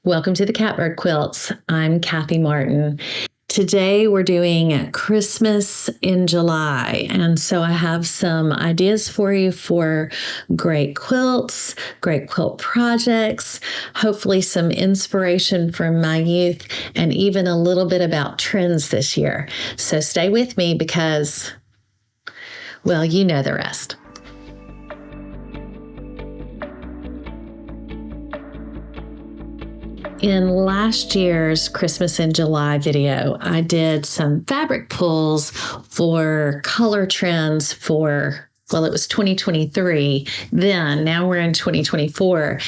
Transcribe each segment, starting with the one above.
Welcome to the Catbird Quilts. I'm Kathy Martin. Today we're doing Christmas in July, and so I have some ideas for you for great quilts, great quilt projects, hopefully some inspiration from my youth, and even a little bit about trends this year. So stay with me because, well, you know the rest. In last year's Christmas in July video, I did some fabric pulls for color trends for, well, it was 2023 then. Now we're in 2024.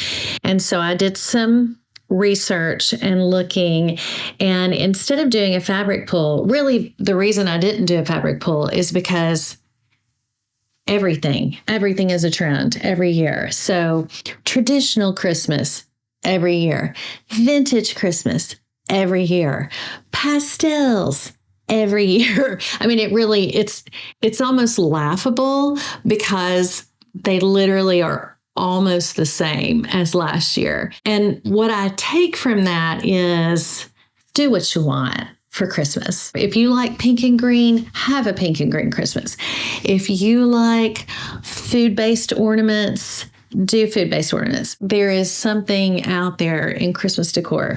And so I did some research and looking, and instead of doing a fabric pull, really the reason I didn't do a fabric pull is because everything is a trend every year. So traditional Christmas, every year. Vintage Christmas, every year. Pastels, every year. I mean, it's almost laughable because they literally are almost the same as last year. And what I take from that is do what you want for Christmas. If you like pink and green, have a pink and green Christmas. If you like food-based ornaments, do food-based ornaments. There is something out there in Christmas decor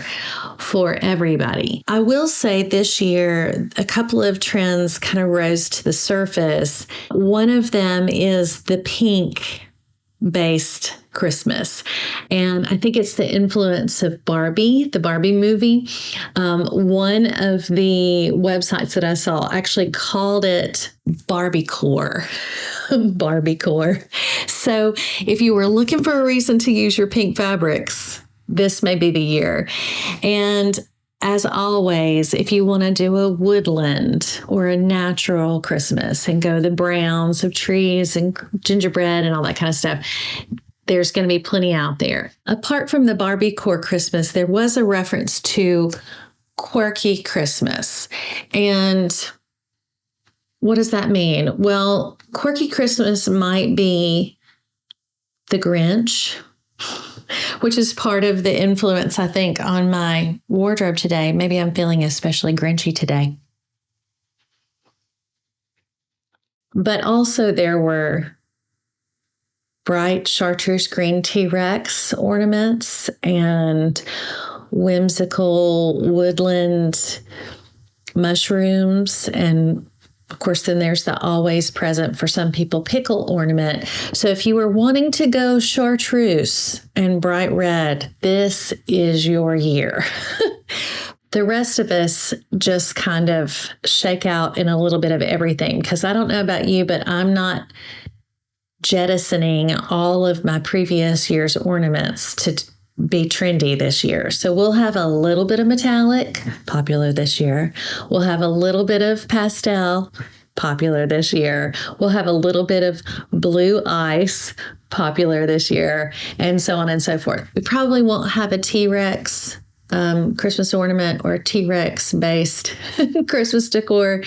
for everybody. I will say this year, a couple of trends kind of rose to the surface. One of them is the pink-based Christmas. And I think it's the influence of Barbie, the Barbie movie. One of the websites that I saw actually called it Barbiecore. Barbiecore. So if you were looking for a reason to use your pink fabrics, this may be the year. And as always, if you want to do a woodland or a natural Christmas and go the browns of trees and gingerbread and all that kind of stuff, there's going to be plenty out there. Apart from the Barbiecore Christmas, there was a reference to quirky Christmas. And what does that mean? Well, quirky Christmas might be the Grinch, which is part of the influence, I think, on my wardrobe today. Maybe I'm feeling especially Grinchy today. But also there were bright chartreuse green T-Rex ornaments and whimsical woodland mushrooms, and of course, then there's the always present for some people pickle ornament. So if you were wanting to go chartreuse and bright red, this is your year. The rest of us just kind of shake out in a little bit of everything, because I don't know about you, but I'm not jettisoning all of my previous year's ornaments to be trendy this year. So we'll have a little bit of metallic, popular this year. We'll have a little bit of pastel, popular this year. We'll have a little bit of blue ice, popular this year, and so on and so forth. We probably won't have a T-Rex Christmas ornament or a T-Rex based Christmas decor.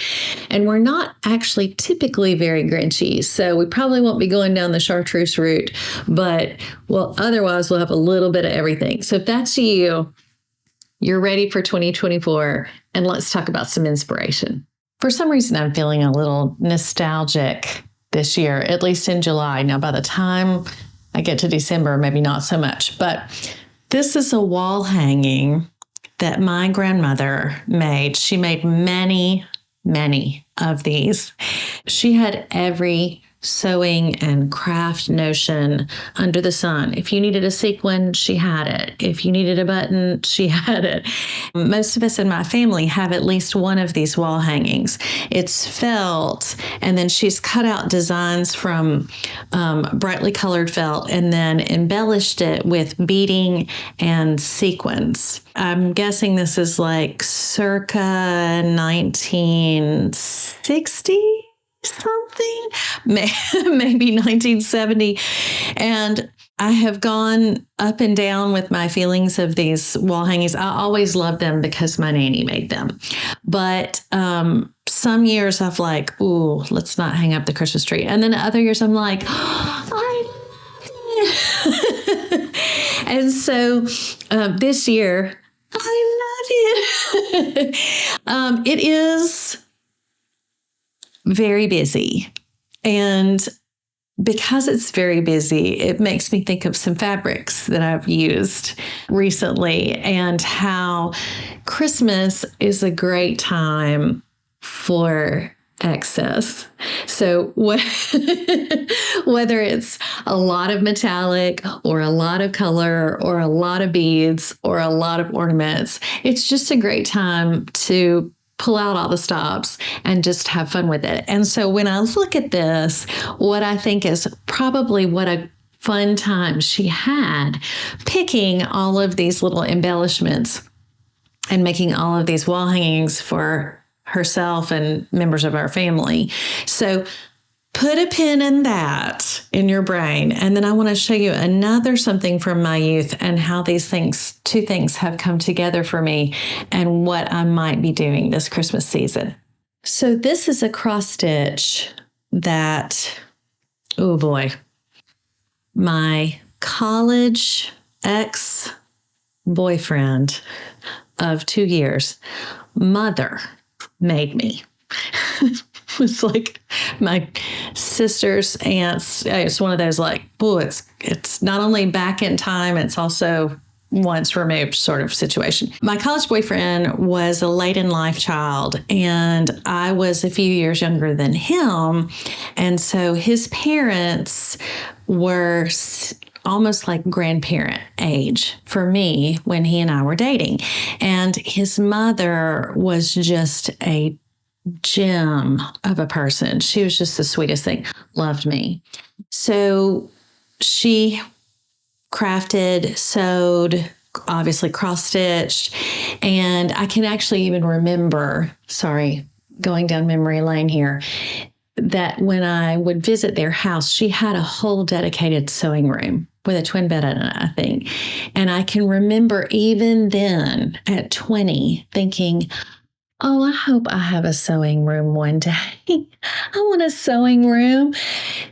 And we're not actually typically very Grinchy, so we probably won't be going down the chartreuse route, but well, otherwise we'll have a little bit of everything. So if that's you, you're ready for 2024, and let's talk about some inspiration. For some reason, I'm feeling a little nostalgic this year, at least in July. Now, by the time I get to December, maybe not so much, but this is a wall hanging that my grandmother made. She made many, many of these. She had every sewing and craft notion under the sun. If you needed a sequin, she had it. If you needed a button, she had it. Most of us in my family have at least one of these wall hangings. It's felt, and then she's cut out designs from brightly colored felt and then embellished it with beading and sequins. I'm guessing this is like circa 1960? Something, maybe 1970. And I have gone up and down with my feelings of these wall hangings. I always loved them because my nanny made them. But some years I've like, ooh, let's not hang up the Christmas tree. And then other years I'm like, oh, I love it. And so this year, I love it. It is very busy. And because it's very busy, it makes me think of some fabrics that I've used recently and how Christmas is a great time for excess. So whether it's a lot of metallic or a lot of color or a lot of beads or a lot of ornaments, it's just a great time to pull out all the stops and just have fun with it. And so when I look at this, what I think is probably what a fun time she had picking all of these little embellishments and making all of these wall hangings for herself and members of our family. So put a pin in that in your brain. And then I want to show you another something from my youth and how these things, two things have come together for me and what I might be doing this Christmas season. So this is a cross stitch that, oh boy, my college ex-boyfriend of 2 years, mother made me. It's like my sister's aunts. It's one of those like, oh, it's not only back in time, it's also once removed sort of situation. My college boyfriend was a late in life child, and I was a few years younger than him. And so his parents were almost like grandparent age for me when he and I were dating. And his mother was just a gem of a person. She was just the sweetest thing, loved me. So she crafted, sewed, obviously cross-stitched. And I can actually even remember, sorry, going down memory lane here, that when I would visit their house, she had a whole dedicated sewing room with a twin bed in it, I think. And I can remember even then at 20 thinking, oh, I hope I have a sewing room one day. I want a sewing room.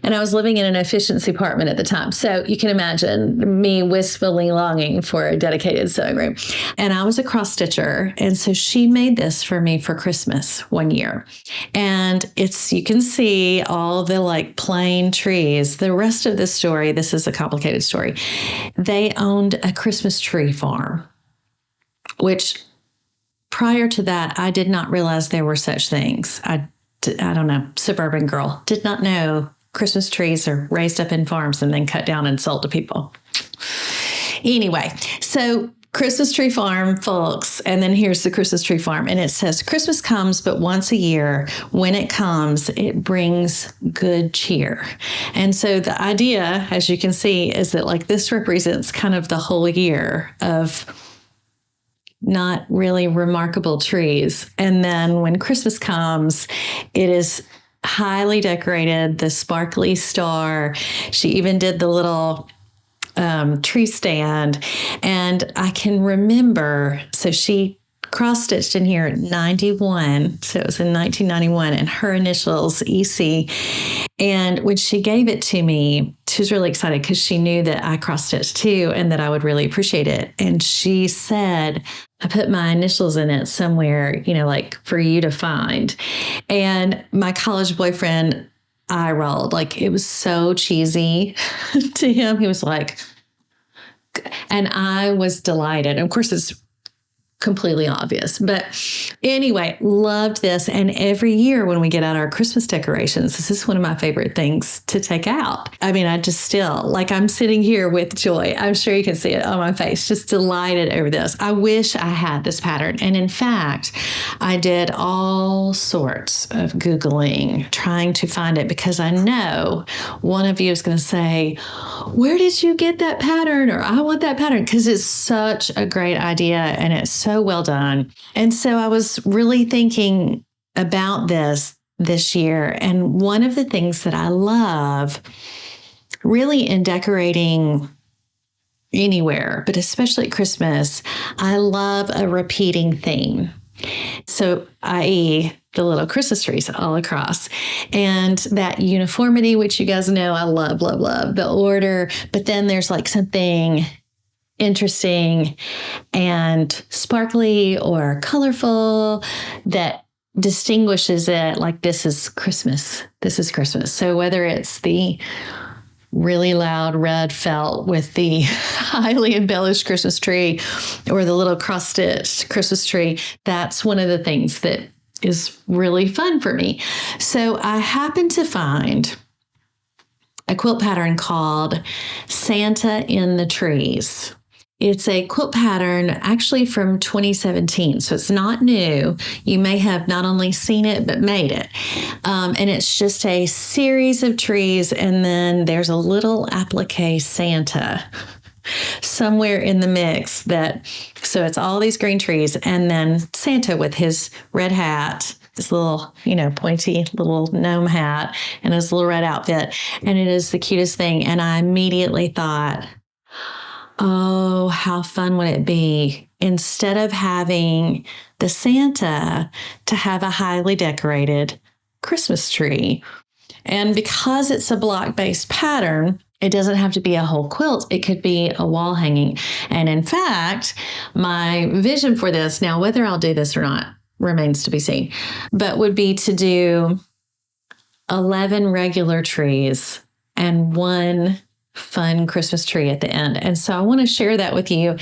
And I was living in an efficiency apartment at the time. So you can imagine me wistfully longing for a dedicated sewing room. And I was a cross stitcher. And so she made this for me for Christmas one year. And you can see all the like plain trees. The rest of the story, this is a complicated story. They owned a Christmas tree farm, which prior to that, I did not realize there were such things. I don't know, suburban girl, did not know Christmas trees are raised up in farms and then cut down and sold to people. Anyway, so Christmas tree farm, folks, and then here's the Christmas tree farm. And it says, Christmas comes but once a year. When it comes, it brings good cheer. And so the idea, as you can see, is that like this represents kind of the whole year of not really remarkable trees. And then when Christmas comes, it is highly decorated, the sparkly star. She even did the little tree stand. And I can remember, so she cross-stitched in here 91. So it was in 1991 and her initials EC. And when she gave it to me, she was really excited because she knew that I cross-stitched too and that I would really appreciate it. And she said, I put my initials in it somewhere, like for you to find. And my college boyfriend eye rolled, like it was so cheesy to him. He was like, and I was delighted. Of course, it's completely obvious. But anyway, loved this. And every year when we get out our Christmas decorations, this is one of my favorite things to take out. I mean, I just still, like I'm sitting here with joy. I'm sure you can see it on my face, just delighted over this. I wish I had this pattern. And in fact, I did all sorts of Googling, trying to find it because I know one of you is going to say, where did you get that pattern? Or I want that pattern, because it's such a great idea and it's so well done. And so I was really thinking about this year. And one of the things that I love really in decorating anywhere, but especially at Christmas, I love a repeating theme. So, i.e., the little Christmas trees all across, and that uniformity, which you guys know I love, love, love, the order. But then there's like something interesting and sparkly or colorful that distinguishes it, like this is Christmas. This is Christmas. So whether it's the really loud red felt with the highly embellished Christmas tree or the little cross-stitched Christmas tree, that's one of the things that is really fun for me. So I happened to find a quilt pattern called Santa in the Trees. It's a quilt pattern actually from 2017, so it's not new. You may have not only seen it, but made it. And it's just a series of trees, and then there's a little applique Santa somewhere in the mix so it's all these green trees, and then Santa with his red hat, this little, pointy little gnome hat, and his little red outfit. And it is the cutest thing. And I immediately thought, oh, how fun would it be, instead of having the Santa, to have a highly decorated Christmas tree. And because it's a block-based pattern, it doesn't have to be a whole quilt. It could be a wall hanging. And in fact, my vision for this, now whether I'll do this or not remains to be seen, but would be to do 11 regular trees and one fun Christmas tree at the end. And so I want to share that with you,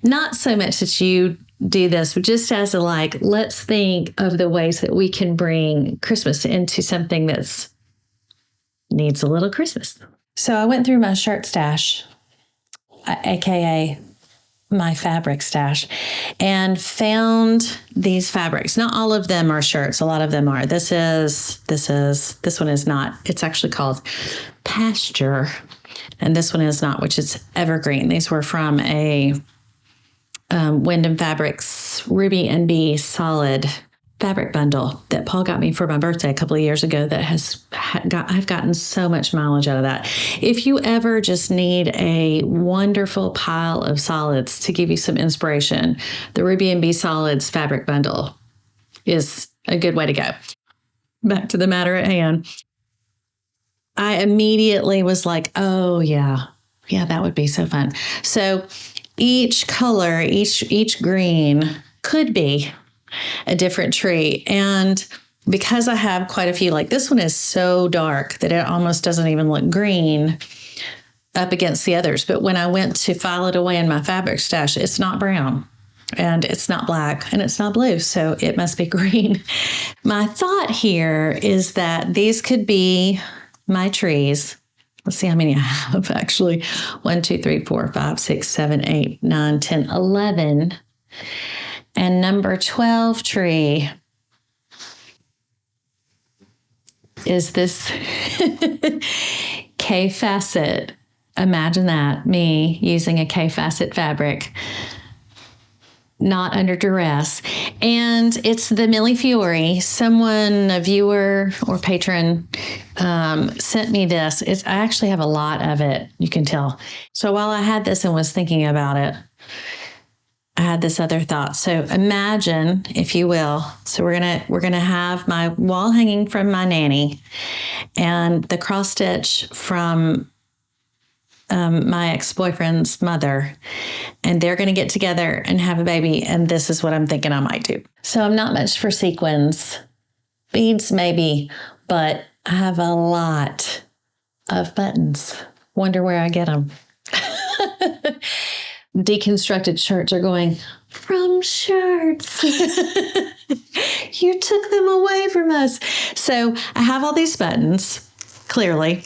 not so much that you do this, but just as let's think of the ways that we can bring Christmas into something that's needs a little Christmas. So I went through my shirt stash, aka my fabric stash, and found these fabrics. Not all of them are shirts. A lot of them are. This one is not. It's actually called Pasture. And this one is not, which is evergreen. These were from a Wyndham Fabrics Ruby and Bee solid fabric bundle that Paul got me for my birthday a couple of years ago that I've gotten so much mileage out of that. If you ever just need a wonderful pile of solids to give you some inspiration, the Ruby and Bee Solids fabric bundle is a good way to go. Back to the matter at hand. I immediately was like, oh yeah, that would be so fun. So each color, each green could be a different tree. And because I have quite a few, like this one is so dark that it almost doesn't even look green up against the others. But when I went to file it away in my fabric stash, it's not brown and it's not black and it's not blue. So it must be green. My thought here is that these could be my trees. Let's see how many I have actually. 1, 2, 3, 4, 5, 6, 7, 8, 9, 10, 11. And number 12 tree is this K-facet. Imagine that, me using a K-facet fabric, not under duress. And it's the Millie Fiore. Someone, a viewer or patron, sent me this. I actually have a lot of it, you can tell. So while I had this and was thinking about it, I had this other thought. So imagine, if you will, so we're gonna have my wall hanging from my nanny and the cross stitch from my ex-boyfriend's mother, and they're going to get together and have a baby. And this is what I'm thinking I might do. So I'm not much for sequins, beads maybe, but I have a lot of buttons. Wonder where I get them. Deconstructed shirts are going, from shirts. You took them away from us. So I have all these buttons, clearly.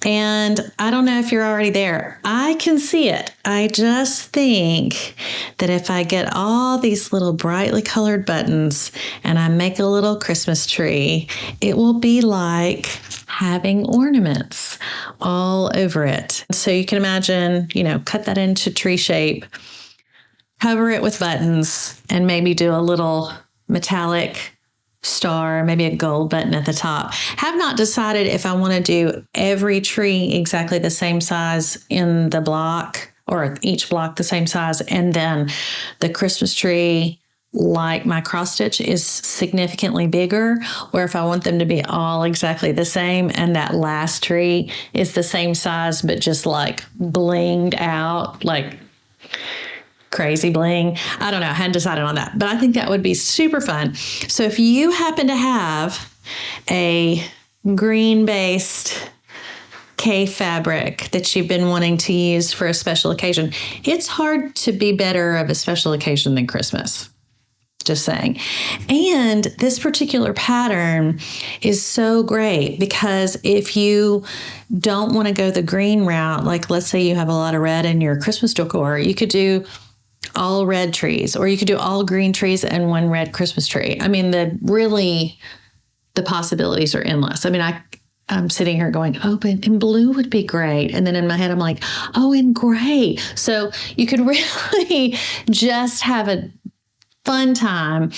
And I don't know if you're already there. I can see it. I just think that if I get all these little brightly colored buttons and I make a little Christmas tree, it will be like having ornaments all over it. So you can imagine, cut that into tree shape, cover it with buttons, and maybe do a little metallic star, maybe a gold button at the top. Have not decided if I want to do every tree exactly the same size in the block, or each block the same size, and then the Christmas tree, like my cross stitch, is significantly bigger, or if I want them to be all exactly the same and that last tree is the same size but just like blinged out. Like, crazy bling. I don't know. I hadn't decided on that, but I think that would be super fun. So if you happen to have a green based K fabric that you've been wanting to use for a special occasion, it's hard to be better of a special occasion than Christmas. Just saying. And this particular pattern is so great because if you don't want to go the green route, like let's say you have a lot of red in your Christmas decor, you could do all red trees, or you could do all green trees and one red Christmas tree. I mean, the possibilities are endless. I mean, I'm sitting here going, oh, but in blue would be great. And then in my head, I'm like, oh, in gray. So you could really just have a fun time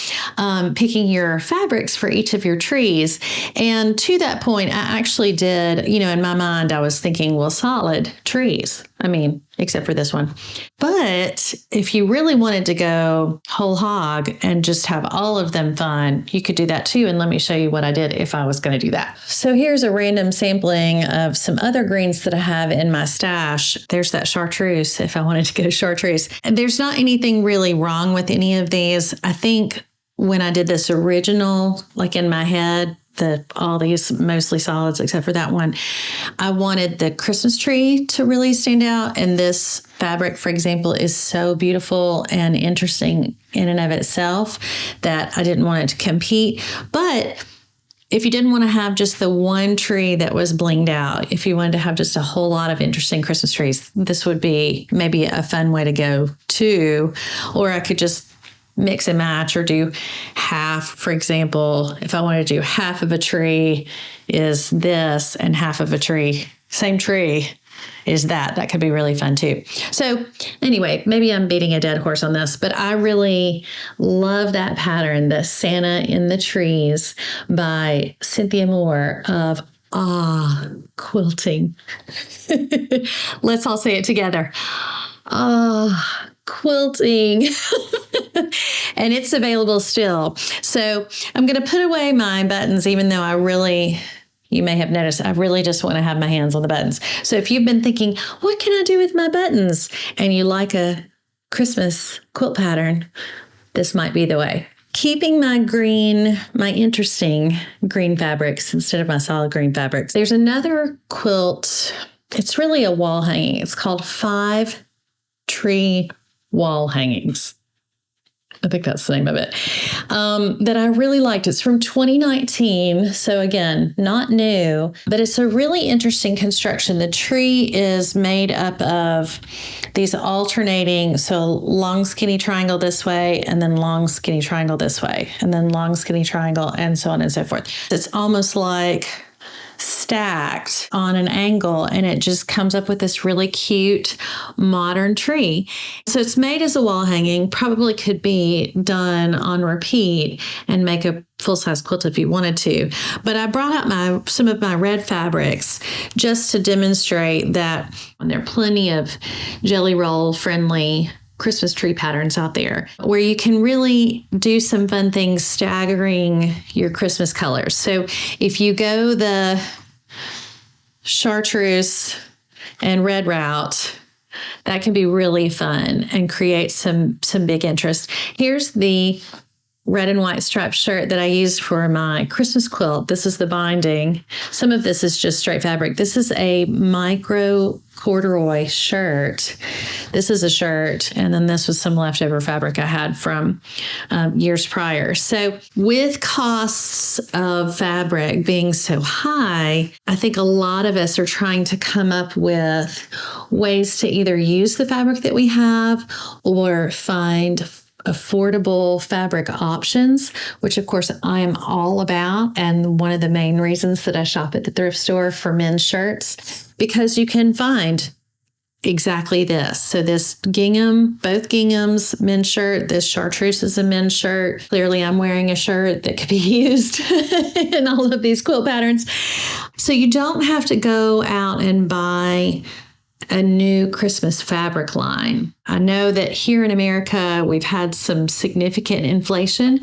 picking your fabrics for each of your trees. And to that point, I actually did, in my mind, I was thinking, well, solid trees. I mean, except for this one. But if you really wanted to go whole hog and just have all of them fun, you could do that too. And let me show you what I did if I was going to do that. So here's a random sampling of some other greens that I have in my stash. There's that chartreuse if I wanted to go chartreuse. And there's not anything really wrong with any of these. I think when I did this original, like in my head, all these mostly solids except for that one, I wanted the Christmas tree to really stand out. And this fabric, for example, is so beautiful and interesting in and of itself that I didn't want it to compete. But if you didn't want to have just the one tree that was blinged out, if you wanted to have just a whole lot of interesting Christmas trees, this would be maybe a fun way to go too. Or I could just mix and match or do half. For example, if I wanted to do half of a tree is this and half of a tree, same tree is that could be really fun too. So anyway, maybe I'm beating a dead horse on this, but I really love that pattern, the Santa in the Trees by Cynthia Moore of Quilting. Let's all say it together. Quilting. And it's available still. So I'm going to put away my buttons, even though you may have noticed, I really just want to have my hands on the buttons. So if you've been thinking, what can I do with my buttons? And you like a Christmas quilt pattern, this might be the way. Keeping my interesting green fabrics instead of my solid green fabrics. There's another quilt. It's really a wall hanging. It's called 5 Tree Wall Hangings. I think that's the name of it, that I really liked. It's from 2019. So again, not new, but it's a really interesting construction. The tree is made up of these alternating, so long skinny triangle this way, and then long skinny triangle this way, and then long skinny triangle, and so on and so forth. It's almost like stacked on an angle, and it just comes up with this really cute modern tree. So it's made as a wall hanging, probably could be done on repeat and make a full-size quilt if you wanted to. But I brought out some of my red fabrics just to demonstrate that there are plenty of jelly roll friendly Christmas tree patterns out there where you can really do some fun things staggering your Christmas colors. So if you go the chartreuse and red route, that can be really fun and create some big interest. Here's the red and white striped shirt that I used for my Christmas quilt. This is the binding. Some of this is just straight fabric. This is a micro corduroy shirt. This is a shirt, and then this was some leftover fabric I had from years prior. So with costs of fabric being so high, I think a lot of us are trying to come up with ways to either use the fabric that we have or find affordable fabric options, which of course I am all about. And one of the main reasons that I shop at the thrift store for men's shirts, because you can find exactly this. So this gingham, both ginghams, men's shirt, this chartreuse is a men's shirt. Clearly I'm wearing a shirt that could be used in all of these quilt patterns. So you don't have to go out and buy a new Christmas fabric line. I know that here in America, we've had some significant inflation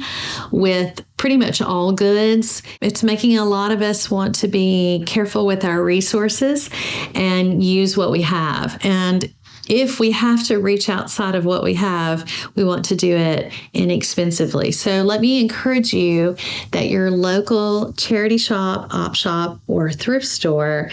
with pretty much all goods. It's making a lot of us want to be careful with our resources and use what we have. And if we have to reach outside of what we have, we want to do it inexpensively. So let me encourage you that your local charity shop, op shop, or thrift store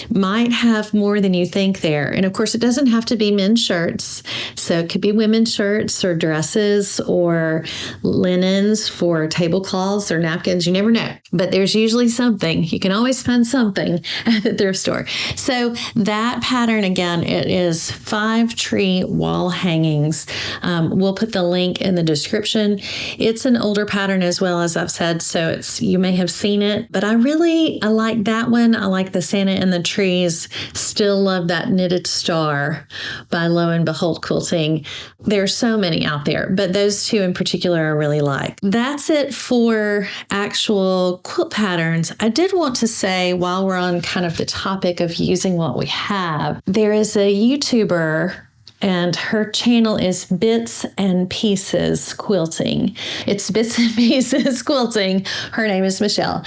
might have more than you think there. And of course, it doesn't have to be men's shirts. So it could be women's shirts or dresses or linens for tablecloths or napkins. You never know. But there's usually something. You can always find something at the thrift store. So that pattern, again, it is 5 tree wall hangings. We'll put the link in the description. It's an older pattern as well, as I've said, so you may have seen it, but I like that one. I like the Santa and the trees. Still love that knitted star by Lo and Behold Quilting. There's so many out there, but those two in particular I really like. That's it for actual quilt patterns. I did want to say, while we're on kind of the topic of using what we have, there is a YouTuber and her channel is Bits and Pieces Quilting. It's Bits and Pieces Quilting. Her name is Michelle.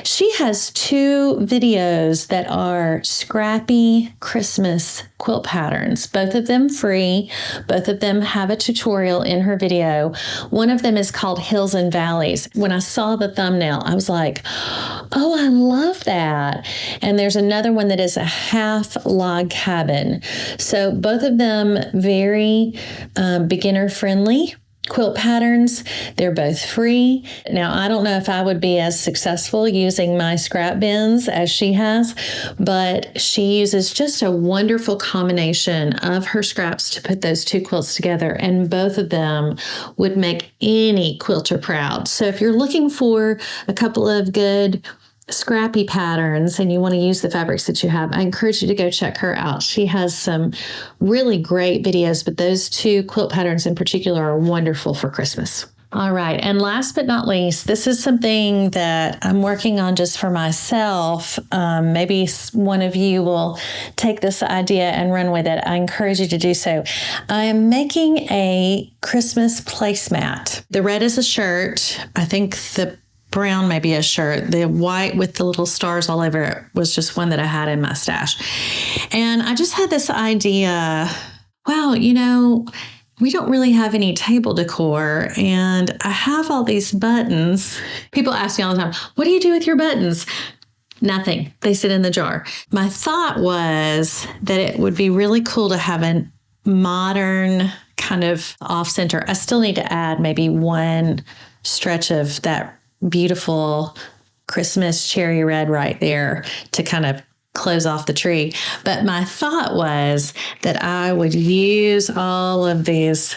She has 2 videos that are scrappy Christmas quilt patterns, both of them free. Both of them have a tutorial in her video. One of them is called Hills and Valleys. When I saw the thumbnail, I was like, oh, I love that. And there's another one that is a half log cabin. So both of them very beginner friendly quilt patterns. They're both free. Now, I don't know if I would be as successful using my scrap bins as she has, but she uses just a wonderful combination of her scraps to put those 2 quilts together, and both of them would make any quilter proud. So if you're looking for a couple of good scrappy patterns and you want to use the fabrics that you have, I encourage you to go check her out. She has some really great videos, but those 2 quilt patterns in particular are wonderful for Christmas. All right. And last but not least, this is something that I'm working on just for myself. Maybe one of you will take this idea and run with it. I encourage you to do so. I am making a Christmas placemat. The red is a shirt. I think the brown may be a shirt. The white with the little stars all over it was just one that I had in my stash. And I just had this idea, wow, we don't really have any table decor, and I have all these buttons. People ask me all the time, what do you do with your buttons? Nothing. They sit in the jar. My thought was that it would be really cool to have a modern kind of off-center. I still need to add maybe one stretch of that beautiful Christmas cherry red right there to kind of close off the tree. But my thought was that I would use all of these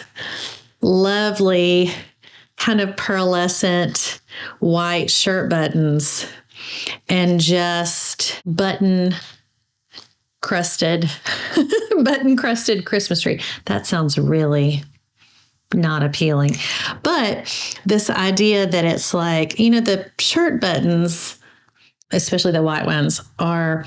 lovely kind of pearlescent white shirt buttons and just button crusted Christmas tree. That sounds really not appealing. But this idea that it's like, the shirt buttons, especially the white ones, are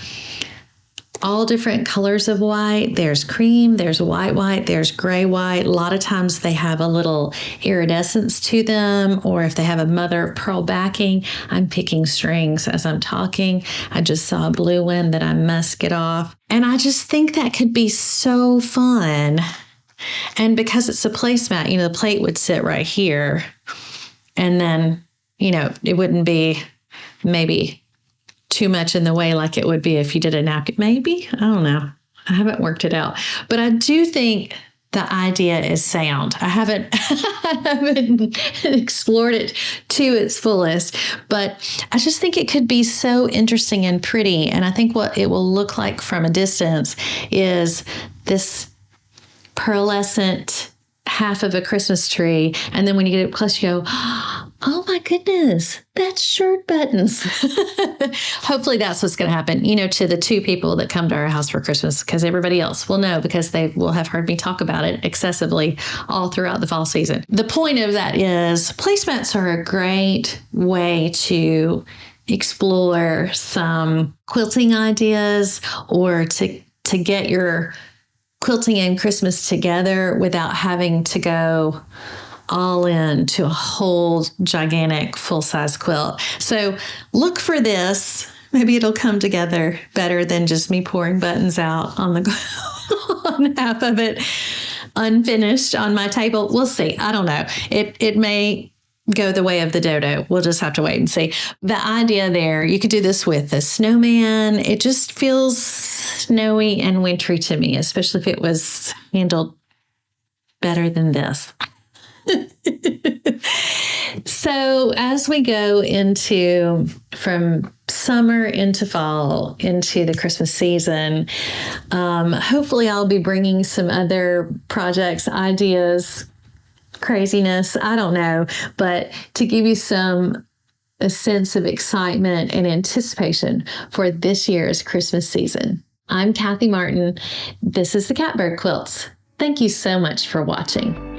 all different colors of white. There's cream, there's white, there's gray white. A lot of times they have a little iridescence to them, or if they have a mother of pearl backing. I'm picking strings as I'm talking. I just saw a blue one that I must get off. And I just think that could be so fun. And because it's a placemat, the plate would sit right here. And then, it wouldn't be maybe too much in the way like it would be if you did a napkin. Maybe? I don't know. I haven't worked it out. But I do think the idea is sound. I haven't explored it to its fullest, but I just think it could be so interesting and pretty. And I think what it will look like from a distance is this pearlescent half of a Christmas tree. And then when you get up close, you go, oh my goodness, that's shirt buttons. Hopefully that's what's going to happen, to the 2 people that come to our house for Christmas, because everybody else will know, because they will have heard me talk about it excessively all throughout the fall season. The point of that is placemats are a great way to explore some quilting ideas, or to get your quilting and Christmas together without having to go all in to a whole gigantic full-size quilt. So look for this. Maybe it'll come together better than just me pouring buttons out on the on half of it unfinished on my table. We'll see. I don't know. It may go the way of the dodo. We'll just have to wait and see. The idea there, you could do this with a snowman. It just feels snowy and wintry to me, especially if it was handled better than this. So as we go into from summer into fall into the Christmas season, hopefully I'll be bringing some other projects, ideas, craziness, I don't know, but to give you a sense of excitement and anticipation for this year's Christmas season. I'm Kathy Martin. This is the Catbird Quilts. Thank you so much for watching.